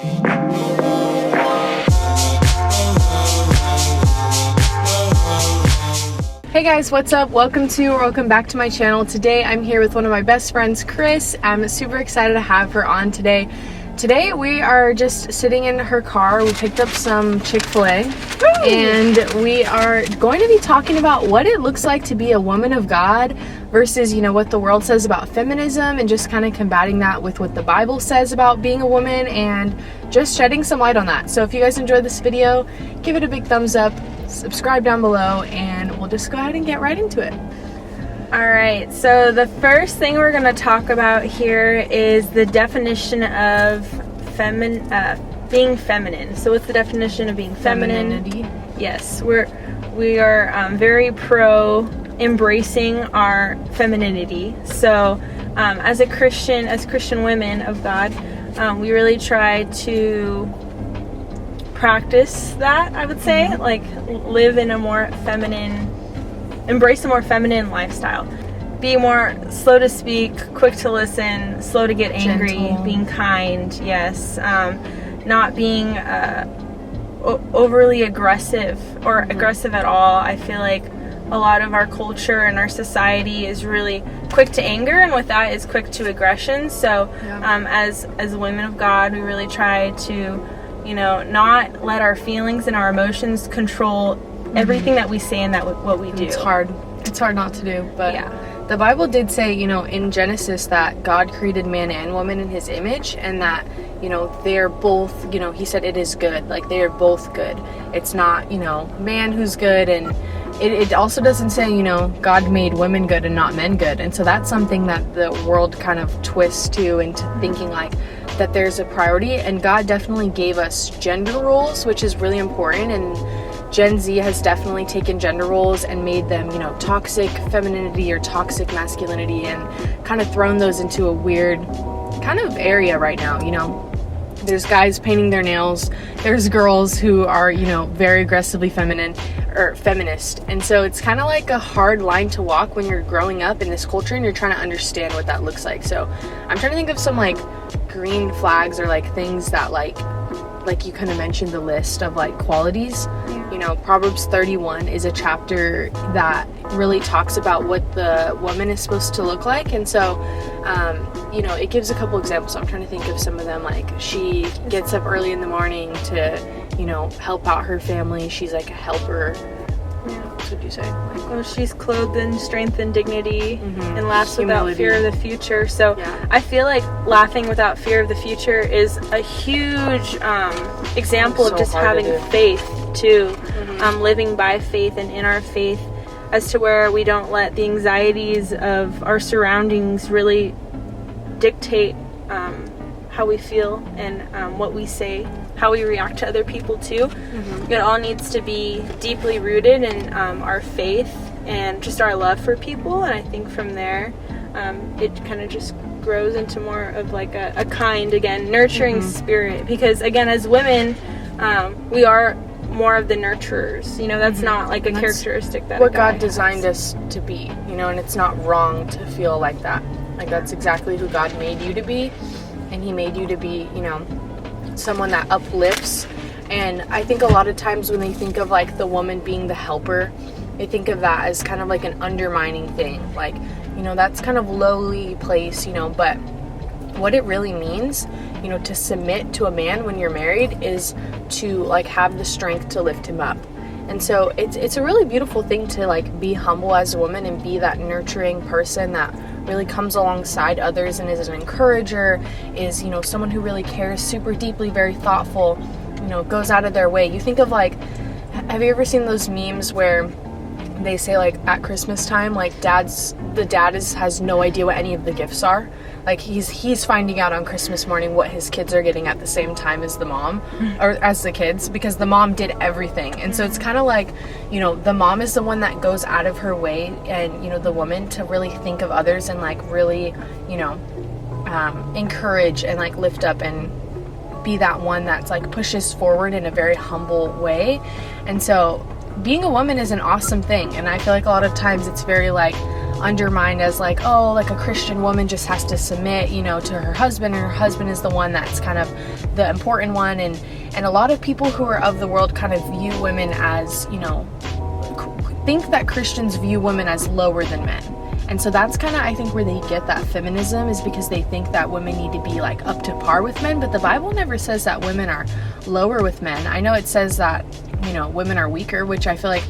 Hey guys, what's up? Welcome back to my channel. Today I'm here with one of my best friends, Chris. I'm super excited to have her on today. Today we are just sitting in her car. We picked up some Chick-fil-A and we are going to be talking about what it looks like to be a woman of God versus, you know, what the world says about feminism, and just kind of combating that with what the Bible says about being a woman and just shedding some light on that. So if you guys enjoyed this video, give it a big thumbs up, subscribe down below, and we'll just go ahead and get right into it. Alright, so the first thing we're going to talk about here is the definition of being feminine. So what's the definition of being feminine? Femininity. Yes, we are very pro embracing our femininity. So as Christian women of God, we really try to practice that, I would say, like live in a more feminine, embrace a more feminine lifestyle. Be more slow to speak, quick to listen, slow to get angry, gentle. Being kind, yes. Not being overly aggressive or aggressive at all. I feel like a lot of our culture and our society is really quick to anger, and with that is quick to aggression. So as women of God, we really try to, you know, not let our feelings and our emotions control everything that we say and that what we do. It's hard not to do, but yeah. The Bible did say, you know, in Genesis that God created man and woman in his image, and that, you know, they're both, you know, he said it is good, like they are both good. It's not, you know, man who's good, and it also doesn't say, you know, God made women good and not men good. And so that's something that the world kind of twists to into thinking like that there's a priority, and God definitely gave us gender roles, which is really important. And Gen Z has definitely taken gender roles and made them, you know, toxic femininity or toxic masculinity, and kind of thrown those into a weird kind of area right now. You know, there's guys painting their nails, there's girls who are, you know, very aggressively feminine or feminist, and so it's kind of like a hard line to walk when you're growing up in this culture and you're trying to understand what that looks like. So I'm trying to think of some like green flags or like things that like you kind of mentioned the list of like qualities. You know, Proverbs 31 is a chapter that really talks about what the woman is supposed to look like. And so, you know, it gives a couple examples. So I'm trying to think of some of them. Like, she gets up early in the morning to, you know, help out her family. She's like a helper. What would you say? Like, well, she's clothed in strength and dignity, and laughs Humility. without fear of the future. So I feel like laughing without fear of the future is a huge example of just having faith too, living by faith and in our faith, as to where we don't let the anxieties of our surroundings really dictate how we feel and what we say, how we react to other people too. It all needs to be deeply rooted in our faith and just our love for people. And I think from there, it kind of just grows into more of like a kind, again, nurturing spirit. Because again, as women, we are more of the nurturers. You know, that's not like a characteristic that what God designed us to be. You know, and it's not wrong to feel like that. Like, that's exactly who God made you to be, and He made you to be, you know, someone that uplifts. And I think a lot of times when they think of like the woman being the helper, they think of that as kind of like an undermining thing, like, you know, that's kind of lowly place, you know. But what it really means, you know, to submit to a man when you're married is to like have the strength to lift him up. And so it's a really beautiful thing to like be humble as a woman and be that nurturing person that really comes alongside others and is an encourager, is, you know, someone who really cares super deeply, very thoughtful, you know, goes out of their way. You think of like, have you ever seen those memes where they say like at Christmas time, like the dad has no idea what any of the gifts are? Like he's finding out on Christmas morning what his kids are getting at the same time as the mom, or as the kids, because the mom did everything. And so it's kind of like, you know, the mom is the one that goes out of her way, and, you know, the woman to really think of others and like really, you know, encourage and like lift up and be that one that's like pushes forward in a very humble way. And so being a woman is an awesome thing, and I feel like a lot of times it's very like, undermined as like, oh, like a Christian woman just has to submit, you know, to her husband, and her husband is the one that's kind of the important one. And a lot of people who are of the world kind of view women as, you know, think that Christians view women as lower than men. And so that's kind of, I think, where they get that feminism, is because they think that women need to be like up to par with men. But the Bible never says that women are lower with men. I know it says that, you know, women are weaker, which I feel like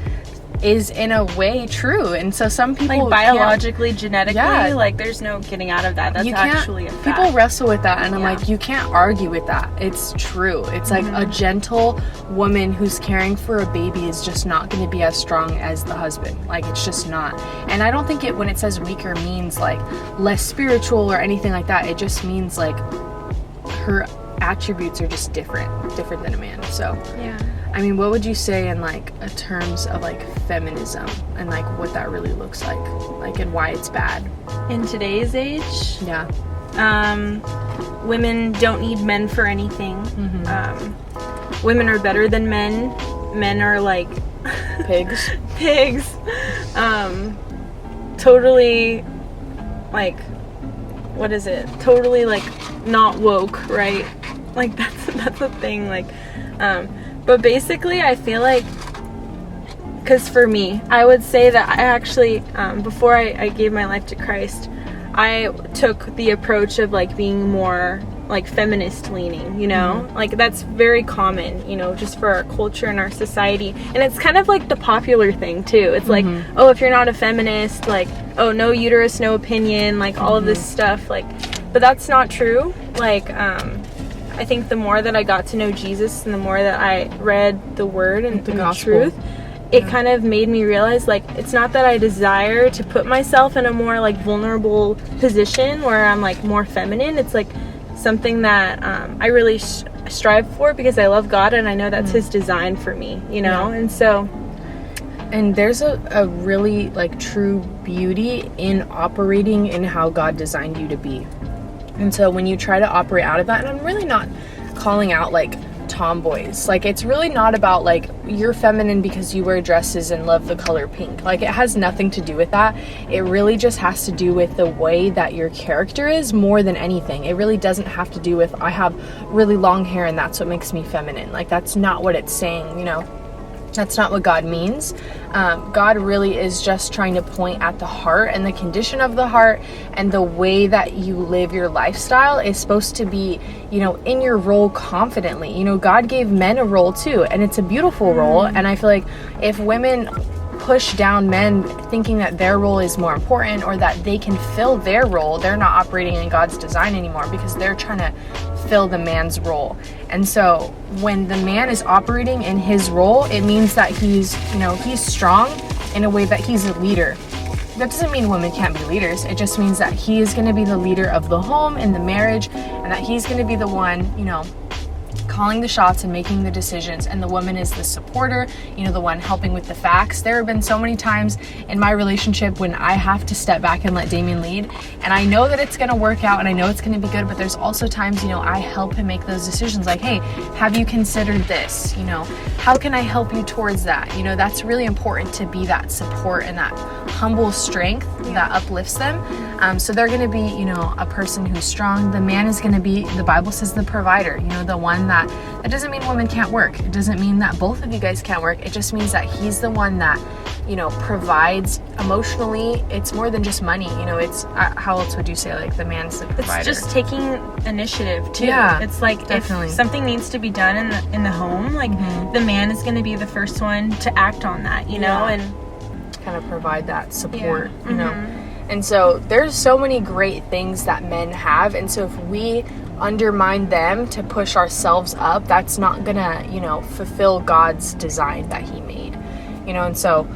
is in a way true. And so some people, like, biologically, genetically, like, there's no getting out of that. That's actually a fact. People wrestle with that, and I'm like, you can't argue with that. It's true. It's like a gentle woman who's caring for a baby is just not going to be as strong as the husband. Like, it's just not. And I don't think it, when it says weaker, means like less spiritual or anything like that. It just means like her attributes are just different than a man. So yeah, I mean, what would you say in like terms of like feminism and like what that really looks like and why it's bad in today's age? Yeah. Women don't need men for anything. Women are better than men. Men are like pigs. Totally, like, what is it? Totally like not woke, right? Like that's a thing. Like, but basically, I feel like, because for me, I would say that I actually, before I gave my life to Christ, I took the approach of like being more like feminist leaning, you know, like that's very common, you know, just for our culture and our society. And it's kind of like the popular thing too. It's like, oh, if you're not a feminist, like, oh, no uterus, no opinion, like all of this stuff, like, but that's not true. Like, I think the more that I got to know Jesus and the more that I read the word and the truth, it kind of made me realize, like, it's not that I desire to put myself in a more like vulnerable position where I'm like more feminine. It's like something that I really strive for because I love God and I know that's his design for me, you know? And so, and there's a really like true beauty in operating in how God designed you to be. And so when you try to operate out of that, and I'm really not calling out like tomboys, like it's really not about like you're feminine because you wear dresses and love the color pink. Like, it has nothing to do with that. It really just has to do with the way that your character is more than anything. It really doesn't have to do with I have really long hair and that's what makes me feminine. Like, that's not what it's saying, you know. That's not what God means. God really is just trying to point at the heart and the condition of the heart, and the way that you live your lifestyle is supposed to be, you know, in your role confidently. You know, God gave men a role too, and it's a beautiful role. And I feel like if women push down men thinking that their role is more important or that they can fill their role, they're not operating in God's design anymore, because they're trying to fill the man's role. And so when the man is operating in his role, it means that he's, you know, he's strong in a way that he's a leader. That doesn't mean women can't be leaders. It just means that he is going to be the leader of the home and the marriage, and that he's going to be the one, you know, calling the shots and making the decisions, and the woman is the supporter, you know, the one helping with the facts. There have been so many times in my relationship when I have to step back and let Damien lead, and I know that it's going to work out and I know it's going to be good, but there's also times, you know, I help him make those decisions, like, hey, have you considered this? You know, how can I help you towards that? You know, that's really important, to be that support and that humble strength that uplifts them. So they're going to be, you know, a person who's strong. The man is going to be, the Bible says, the provider, you know, the one that doesn't mean women can't work. It doesn't mean that both of you guys can't work. It just means that he's the one that, you know, provides emotionally. It's more than just money, you know. It's how else would you say, like, the man's the provider? It's just taking initiative too. Yeah, it's like, definitely, if something needs to be done in the home, like, the man is going to be the first one to act on that, you know, and kind of provide that support, you know. And so there's so many great things that men have, and so if we undermine them to push ourselves up, that's not gonna, you know, fulfill God's design that he made, you know. And so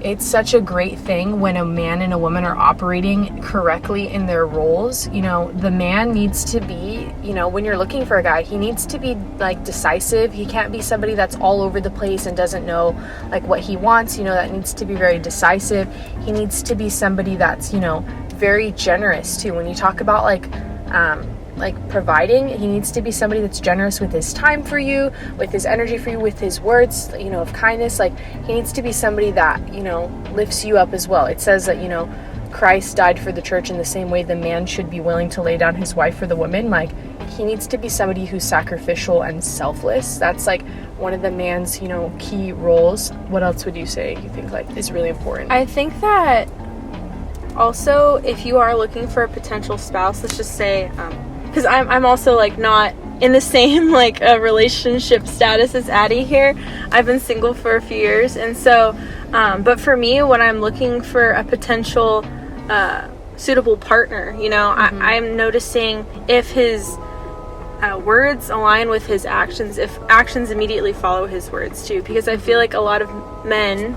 it's such a great thing when a man and a woman are operating correctly in their roles. You know, the man needs to be, you know, when you're looking for a guy, he needs to be like decisive. He can't be somebody that's all over the place and doesn't know like what he wants, you know. That needs to be very decisive. He needs to be somebody that's, you know, very generous too. When you talk about like providing, he needs to be somebody that's generous with his time for you, with his energy for you, with his words, you know, of kindness. Like, he needs to be somebody that, you know, lifts you up as well. It says that, you know, Christ died for the church in the same way the man should be willing to lay down his wife for the woman, like, he needs to be somebody who's sacrificial and selfless. That's like one of the man's, you know, key roles. What else would you say you think like is really important? I think that also, if you are looking for a potential spouse, let's just say, because I'm also like not in the same like relationship status as Addie here. I've been single for a few years, and so but for me, when I'm looking for a potential suitable partner, you know, I'm noticing if his words align with his actions, if actions immediately follow his words too, because I feel like a lot of men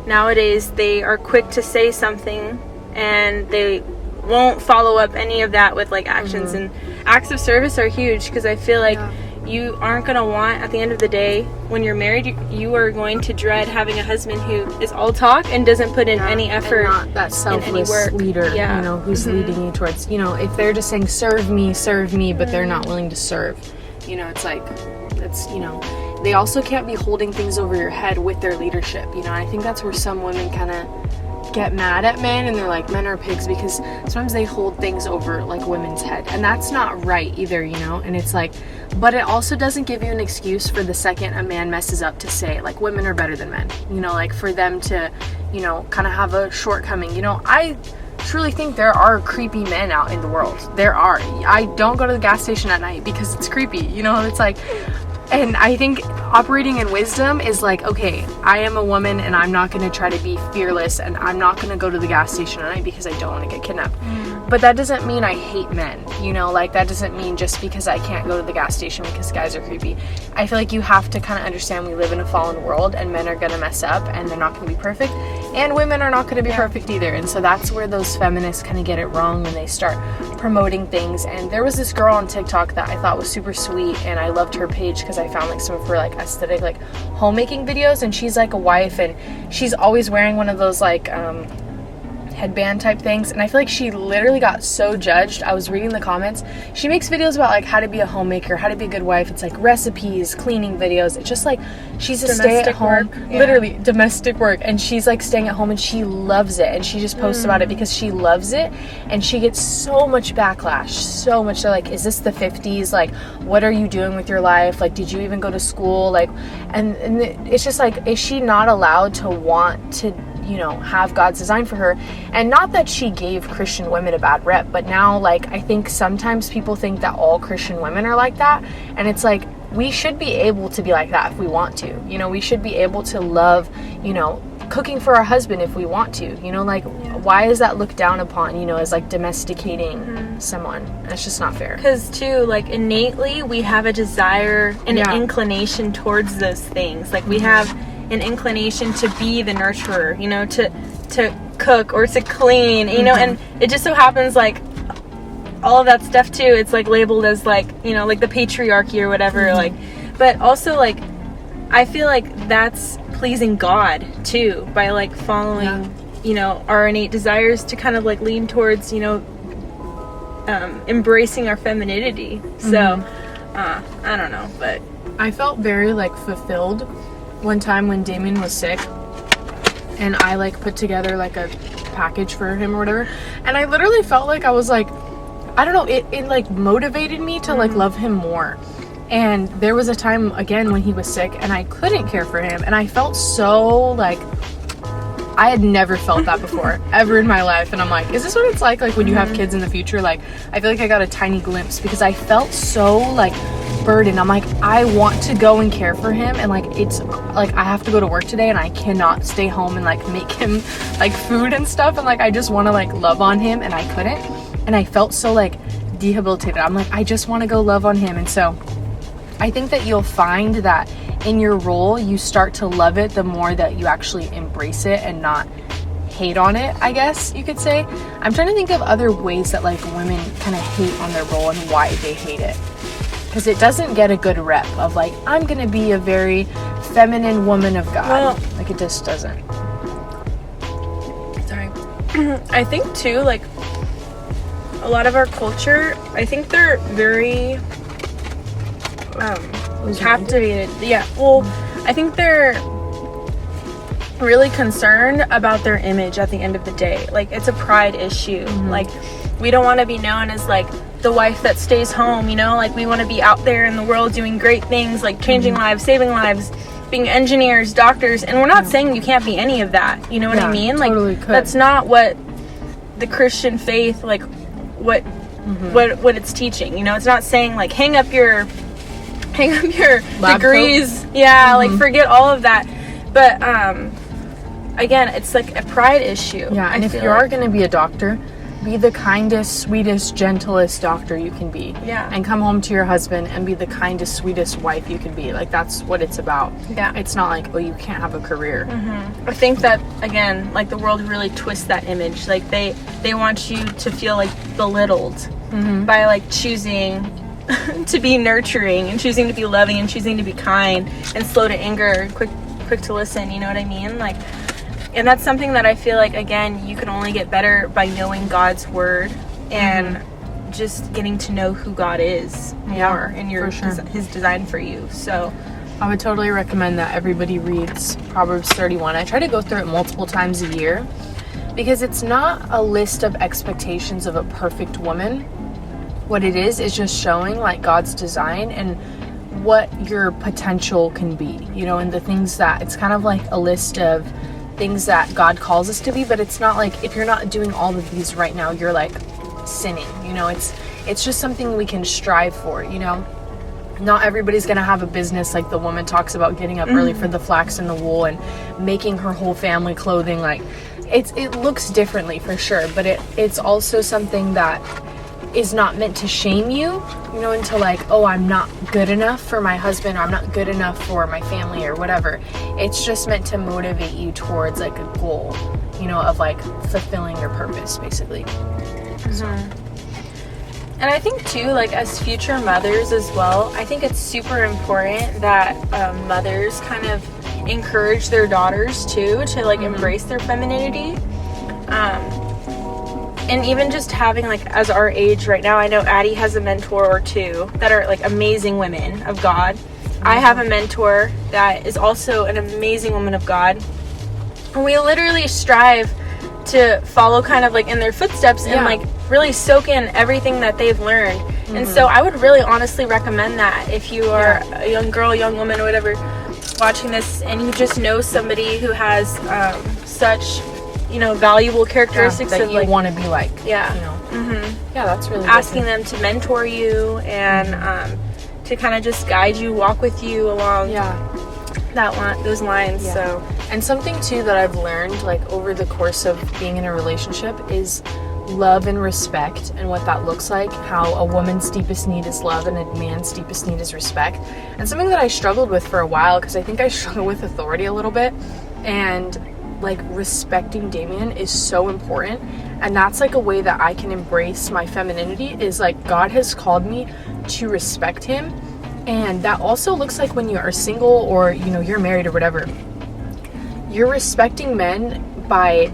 nowadays, they are quick to say something and they won't follow up any of that with like actions. And acts of service are huge, because I feel like you aren't going to want, at the end of the day, when you're married, you are going to dread having a husband who is all talk and doesn't put in any effort, and not that selfless leader, you know, who's leading you towards, you know, if they're just saying serve me, but they're not willing to serve, you know, it's like, it's, you know, they also can't be holding things over your head with their leadership, you know. I think that's where some women kind of get mad at men, and they're like, men are pigs, because sometimes they hold things over like women's head, and that's not right either, you know. And it's like, but it also doesn't give you an excuse for the second a man messes up to say like women are better than men, you know, like for them to, you know, kind of have a shortcoming, you know. I truly think there are creepy men out in the world. There are. I don't go to the gas station at night because it's creepy, you know. It's like, and I think operating in wisdom is like, okay, I am a woman and I'm not going to try to be fearless, and I'm not going to go to the gas station at night because I don't want to get kidnapped. But that doesn't mean I hate men, you know, like that doesn't mean just because I can't go to the gas station because guys are creepy. I feel like you have to kind of understand we live in a fallen world, and men are going to mess up and they're not going to be perfect, and women are not going to be perfect either. And so that's where those feminists kind of get it wrong when they start promoting things. And there was this girl on TikTok that I thought was super sweet, and I loved her page because I found like some of her like aesthetic like homemaking videos, and she's like a wife, and she's always wearing one of those like headband type things, and I feel like she literally got so judged. I was reading the comments. She makes videos about like how to be a homemaker, how to be a good wife. It's like recipes, cleaning videos. It's just like she's a stay-at-home, literally domestic work, and she's like staying at home and she loves it, and she just posts about it because she loves it, and she gets so much backlash, so much. They're like, is this the 50s? Like, what are you doing with your life? Like, did you even go to school? Like, and it's just like, is she not allowed to want to, you know, have God's design for her? And not that she gave Christian women a bad rep, but now, like, I think sometimes people think that all Christian women are like that, and it's like, we should be able to be like that if we want to, you know. We should be able to love, you know, cooking for our husband if we want to, you know. Like, why is that looked down upon, you know, as like domesticating someone? It's just not fair. Because too, like, innately we have a desire and an inclination towards those things. Like, we have an inclination to be the nurturer, you know, to cook or to clean, you know, and it just so happens like all of that stuff too, it's like labeled as like, you know, like the patriarchy or whatever, like, but also like I feel like that's pleasing God too, by like following, you know, our innate desires to kind of like lean towards, you know, embracing our femininity. So I don't know, but I felt very like fulfilled one time when Damien was sick, and I like put together like a package for him or whatever, and I literally felt like I was like, I don't know, it like motivated me to like love him more. And there was a time again when he was sick and I couldn't care for him, and I felt so like, I had never felt that before ever in my life. And I'm like, is this what it's like when you have kids in the future? Like, I feel like I got a tiny glimpse because I felt so like burdened. I'm like, I want to go and care for him, and like it's like I have to go to work today and I cannot stay home and like make him like food and stuff, and like I just want to like love on him, and I couldn't, and I felt so like debilitated. I'm like, I just want to go love on him. And so I think that you'll find that in your role you start to love it the more that you actually embrace it and not hate on it, I guess you could say. I'm trying to think of other ways that like women kind of hate on their role and why they hate it, because it doesn't get a good rep of like, I'm gonna be a very feminine woman of God. Well, like, it just doesn't. Sorry. I think too, like, a lot of our culture, I think they're very captivated. Yeah, well, I think they're really concerned about their image at the end of the day. Like, it's a pride issue. Like, we don't want to be known as like the wife that stays home, you know, like we want to be out there in the world doing great things, like changing lives, saving lives, being engineers, doctors. And we're not saying you can't be any of that, you know what I mean? Totally Like, that's not what the Christian faith, like what it's teaching, you know. It's not saying like hang up your degrees coat. Like forget all of that. But again, it's like a pride issue. And if you are going to be a doctor, be the kindest, sweetest, gentlest doctor you can be. And come home to your husband and be the kindest, sweetest wife you can be. Like, that's what it's about. It's not like, oh, you can't have a career. I think that, again, like, the world really twists that image. Like, they want you to feel, like, belittled by, like, choosing to be nurturing and choosing to be loving and choosing to be kind and slow to anger, quick to listen, you know what I mean? Like, and that's something that I feel like, again, you can only get better by knowing God's word and just getting to know who God is more and his design for you. So I would totally recommend that everybody reads Proverbs 31. I try to go through it multiple times a year because it's not a list of expectations of a perfect woman. What it is just showing like God's design and what your potential can be, you know, and the things that it's kind of like a list of things that God calls us to be, but it's not like if you're not doing all of these right now, you're like sinning, you know. It's just something we can strive for, you know. Not everybody's gonna have a business like the woman talks about, getting up early for the flax and the wool and making her whole family clothing. Like it looks differently for sure, but it's also something that is not meant to shame you, you know, into like, oh, I'm not good enough for my husband, or I'm not good enough for my family or whatever. It's just meant to motivate you towards like a goal, you know, of like fulfilling your purpose basically. And I think too, like as future mothers as well, I think it's super important that mothers kind of encourage their daughters too to like embrace their femininity. And even just having, like, as our age right now, I know Addie has a mentor or two that are, like, amazing women of God. I have a mentor that is also an amazing woman of God. And we literally strive to follow kind of, like, in their footsteps and, like, really soak in everything that they've learned. And so I would really honestly recommend that if you are a young girl, young woman, or whatever, watching this, and you just know somebody who has such, you know, valuable characteristics that of you like want to be like. You know. That's really asking them to mentor you and to kind of just guide you, walk with you along those lines. So, and something too that I've learned like over the course of being in a relationship is love and respect, and what that looks like, how a woman's deepest need is love and a man's deepest need is respect. And something that I struggled with for a while, because I think I struggle with authority a little bit, and like respecting Damien is so important. And that's like a way that I can embrace my femininity, is like God has called me to respect him. And that also looks like when you are single, or you know, you're married or whatever, you're respecting men by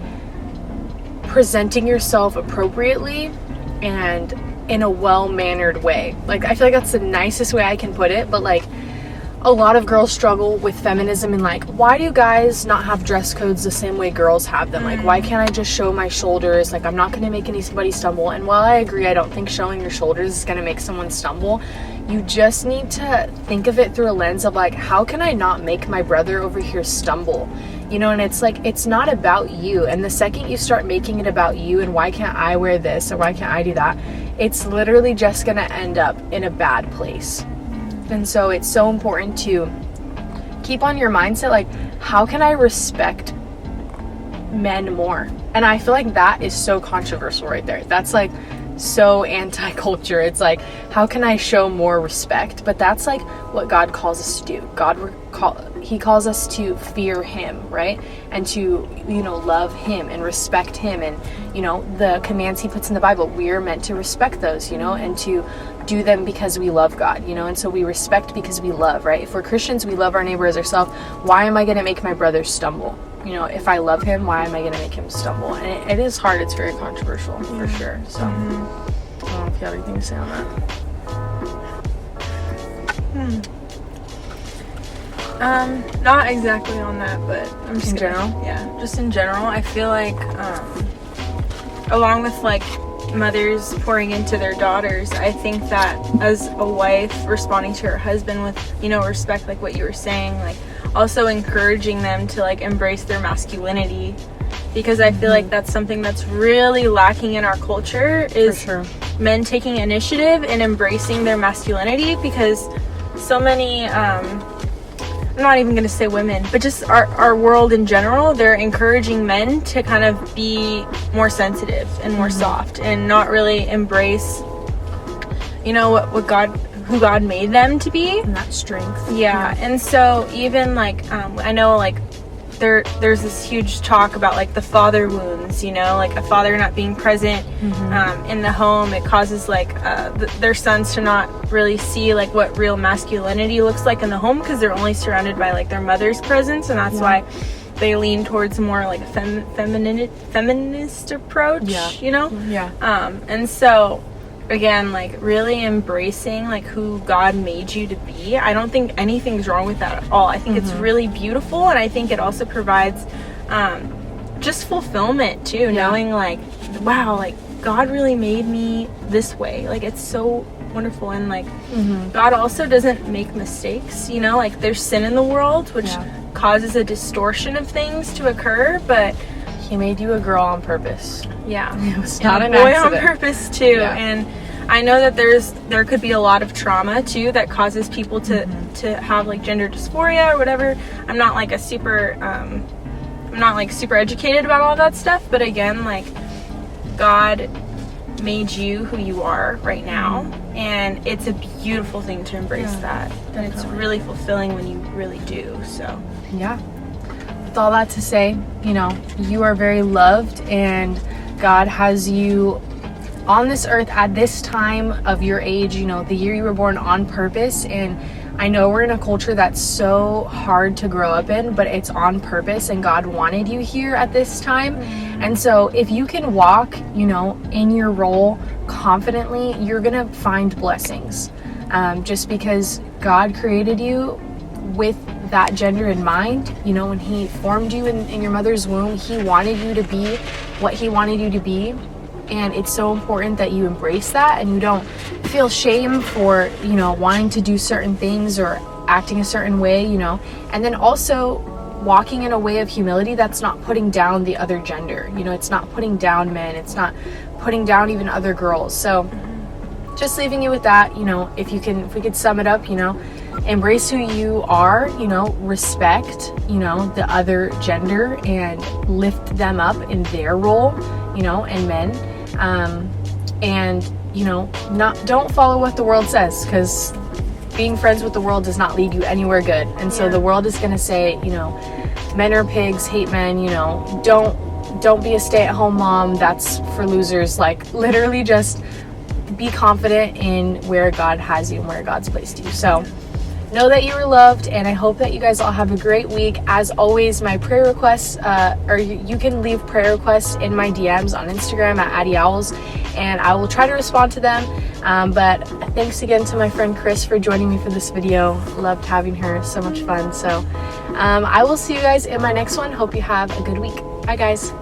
presenting yourself appropriately and in a well-mannered way. Like, I feel like that's the nicest way I can put it, but like a lot of girls struggle with feminism and like, why do guys not have dress codes the same way girls have them? Like, why can't I just show my shoulders? Like, I'm not going to make anybody stumble. And while I agree, I don't think showing your shoulders is going to make someone stumble. You just need to think of it through a lens of like, how can I not make my brother over here stumble? You know, and it's like, it's not about you. And the second you start making it about you and why can't I wear this or why can't I do that, it's literally just going to end up in a bad place. And so it's so important to keep on your mindset, like, how can I respect men more? And I feel like that is so controversial right there. That's like so anti-culture. It's like, how can I show more respect? But that's like what God calls us to do. He calls us to fear him, right? And to, you know, love him and respect him. And, you know, the commands he puts in the Bible, we're meant to respect those, you know, and to do them because we love God, you know. And so we respect because we love, right? If we're Christians, we love our neighbor as ourselves. Why am I going to make my brother stumble? You know, if I love him, why am I going to make him stumble? And it is hard. It's very controversial, for sure. So, I don't know if you have anything to say on that. Not exactly on that, but I'm just In general? Yeah, just in general. I feel like, along with like mothers pouring into their daughters, I think that as a wife responding to her husband with, you know, respect, like what you were saying, like also encouraging them to like embrace their masculinity, because I feel like that's something that's really lacking in our culture, is For sure. men taking initiative and embracing their masculinity, because so many I'm not even going to say women, but just our world in general, they're encouraging men to kind of be more sensitive and more soft, and not really embrace, you know, who God made them to be. And that strength. Yeah. And so even like, I know like there's this huge talk about like the father wounds, you know, like a father not being present in the home. It causes like their sons to not really see like what real masculinity looks like in the home, because they're only surrounded by like their mother's presence, and that's why they lean towards more like a feminist approach, you know. And so again, like really embracing like who God made you to be. I don't think anything's wrong with that at all. I think it's really beautiful, and I think it also provides just fulfillment too, knowing like, wow, like God really made me this way. Like it's so wonderful. And like God also doesn't make mistakes, you know, like there's sin in the world, which causes a distortion of things to occur, but He made you a girl on purpose. It was not a an boy accident. on purpose too. And I know that there could be a lot of trauma too that causes people to have like gender dysphoria or whatever. I'm not like super educated about all that stuff, but again, like God made you who you are right now, and it's a beautiful thing to embrace that. And it's really fulfilling when you really do. So with all that to say, you know, you are very loved, and God has you on this earth at this time of your age, you know, the year you were born, on purpose. And I know we're in a culture that's so hard to grow up in, but it's on purpose, and God wanted you here at this time. And so if you can walk, you know, in your role confidently, you're gonna find blessings, just because God created you with that gender in mind. You know, when He formed you in your mother's womb, He wanted you to be what He wanted you to be. And it's so important that you embrace that, and you don't feel shame for, you know, wanting to do certain things or acting a certain way, you know. And then also walking in a way of humility that's not putting down the other gender. You know, it's not putting down men, it's not putting down even other girls. So just leaving you with that, you know, if we could sum it up, you know, embrace who you are, you know, respect, you know, the other gender, and lift them up in their role, you know, and men. And, you know, don't follow what the world says, because being friends with the world does not lead you anywhere good. And so the world is going to say, you know, men are pigs, hate men, you know, don't be a stay-at-home mom, that's for losers. Like literally just be confident in where God has you and where God's placed you. So know that you are loved, and I hope that you guys all have a great week. As always, my prayer requests, or you can leave prayer requests in my DMs on Instagram at @AddieOwls, and I will try to respond to them. But thanks again to my friend Chris for joining me for this video. Loved having her, so much fun. So I will see you guys in my next one. Hope you have a good week. Bye guys.